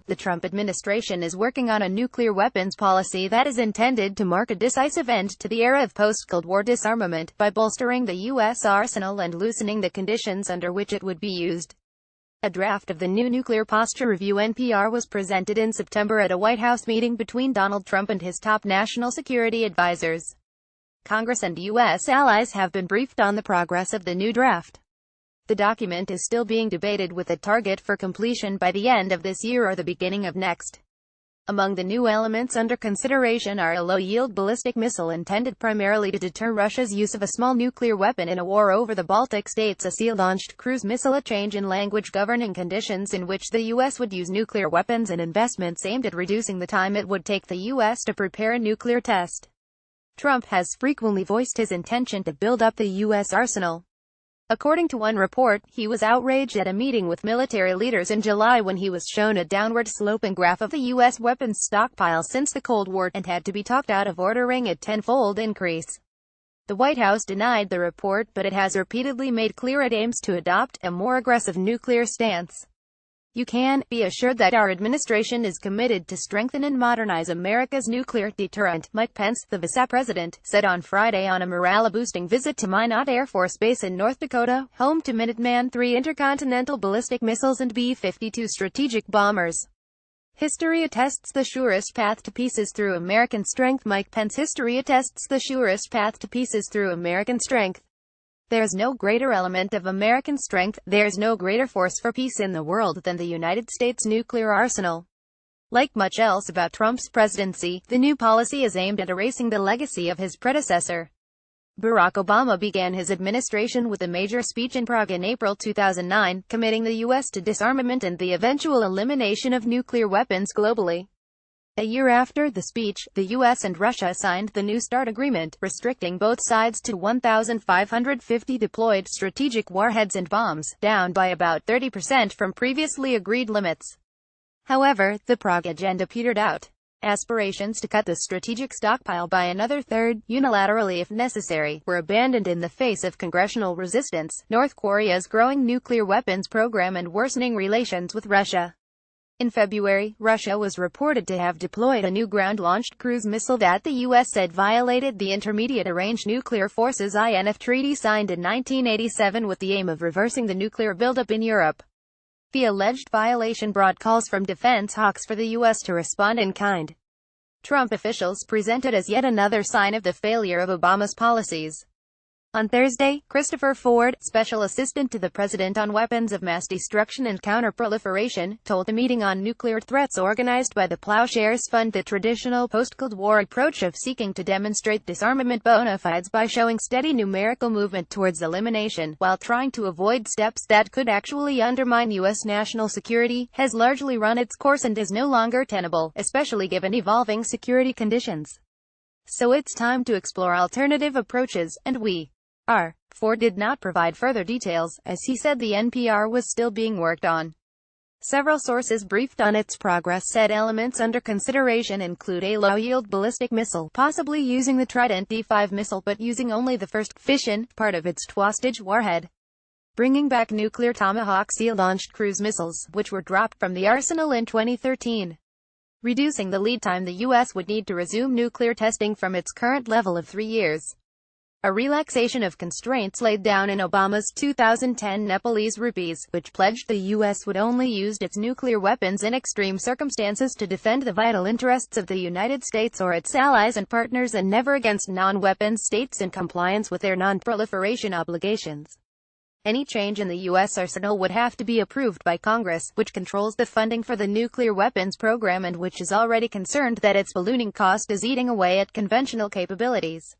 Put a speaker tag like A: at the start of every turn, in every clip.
A: the Trump administration is working on a nuclear weapons policy that is intended to mark a decisive end to the era of post-Cold War disarmament, by bolstering the U.S. arsenal and loosening the conditions under which it would be used. A draft of the new Nuclear Posture Review (NPR) was presented in September at a White House meeting between Donald Trump and his top national security advisors. Congress and U.S. allies have been briefed on the progress of the new draft. The document is still being debated, with a target for completion by the end of this year or the beginning of next. Among the new elements under consideration are a low-yield ballistic missile intended primarily to deter Russia's use of a small nuclear weapon in a war over the Baltic states, a sea-launched cruise missile, a change in language governing conditions in which the U.S. would use nuclear weapons, and investments aimed at reducing the time it would take the U.S. to prepare a nuclear test. Trump has frequently voiced his intention to build up the U.S. arsenal. According to one report, he was outraged at a meeting with military leaders in July when he was shown a downward-sloping graph of the U.S. weapons stockpile since the Cold War, and had to be talked out of ordering a tenfold increase. The White House denied the report, but it has repeatedly made clear it aims to adopt a more aggressive nuclear stance. "You can be assured that our administration is committed to strengthen and modernize America's nuclear deterrent," Mike Pence, the vice president, said on Friday on a morale-boosting visit to Minot Air Force Base in North Dakota, home to Minuteman III intercontinental ballistic missiles and B-52 strategic bombers. "History attests the surest path to peace is through American strength." Mike Pence. History attests the surest path to peace is through American strength. There's no greater element of American strength, there's no greater force for peace in the world than the United States nuclear arsenal. Like much else about Trump's presidency, the new policy is aimed at erasing the legacy of his predecessor. Barack Obama began his administration with a major speech in Prague in April 2009, committing the U.S. to disarmament and the eventual elimination of nuclear weapons globally. A year after the speech, the U.S. and Russia signed the New START agreement, restricting both sides to 1,550 deployed strategic warheads and bombs, down by about 30% from previously agreed limits. However, the Prague agenda petered out. Aspirations to cut the strategic stockpile by another third, unilaterally if necessary, were abandoned in the face of congressional resistance, North Korea's growing nuclear weapons program, and worsening relations with Russia. In February, Russia was reported to have deployed a new ground-launched cruise missile that the U.S. said violated the Intermediate-Range Nuclear Forces INF treaty signed in 1987 with the aim of reversing the nuclear buildup in Europe. The alleged violation brought calls from defense hawks for the U.S. to respond in kind. Trump officials presented as yet another sign of the failure of Obama's policies. On Thursday, Christopher Ford, special assistant to the president on weapons of mass destruction and counterproliferation, told a meeting on nuclear threats organized by the Plowshares Fund the traditional post-Cold War approach of seeking to demonstrate disarmament bona fides by showing steady numerical movement towards elimination, while trying to avoid steps that could actually undermine U.S. national security, has largely run its course and is no longer tenable, especially given evolving security conditions. So it's time to explore alternative approaches, and Ford did not provide further details, as he said the NPR was still being worked on. Several sources briefed on its progress said elements under consideration include a low-yield ballistic missile, possibly using the Trident D5 missile but using only the first fission part of its twistage warhead. Bringing back nuclear Tomahawk sea-launched cruise missiles, which were dropped from the arsenal in 2013. Reducing the lead time the U.S. would need to resume nuclear testing from its current level of 3 years. A relaxation of constraints laid down in Obama's 2010 Nepalese rupees, which pledged the U.S. would only use its nuclear weapons in extreme circumstances to defend the vital interests of the United States or its allies and partners, and never against non-weapon states in compliance with their non-proliferation obligations. Any change in the U.S. arsenal would have to be approved by Congress, which controls the funding for the nuclear weapons program and which is already concerned that its ballooning cost is eating away at conventional capabilities.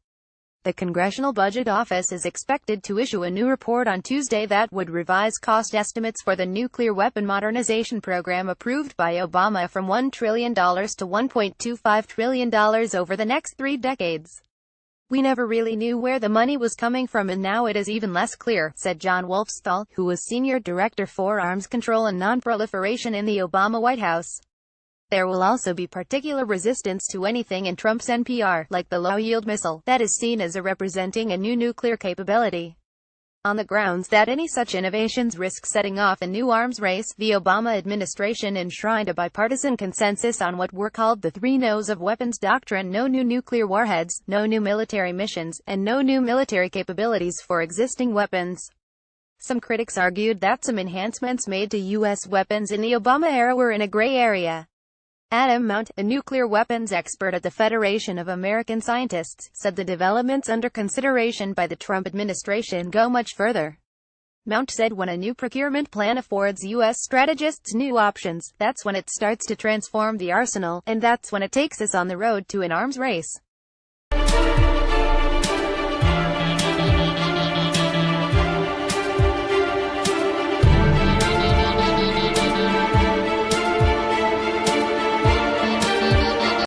A: The Congressional Budget Office is expected to issue a new report on Tuesday that would revise cost estimates for the nuclear weapon modernization program approved by Obama from $1 trillion to $1.25 trillion over the next 3 decades. "We never really knew where the money was coming from, and now it is even less clear," said John Wolfsthal, who was Senior Director for Arms Control and Non-Proliferation in the Obama White House. There will also be particular resistance to anything in Trump's NPR, like the low-yield missile, that is seen as representing a new nuclear capability. On the grounds that any such innovations risk setting off a new arms race, the Obama administration enshrined a bipartisan consensus on what were called the three no's of weapons doctrine: no new nuclear warheads, no new military missions, and no new military capabilities for existing weapons. Some critics argued that some enhancements made to U.S. weapons in the Obama era were in a gray area. Adam Mount, a nuclear weapons expert at the Federation of American Scientists, said the developments under consideration by the Trump administration go much further. Mount said when a new procurement plan affords U.S. strategists new options, that's when it starts to transform the arsenal, and that's when it takes us on the road to an arms race.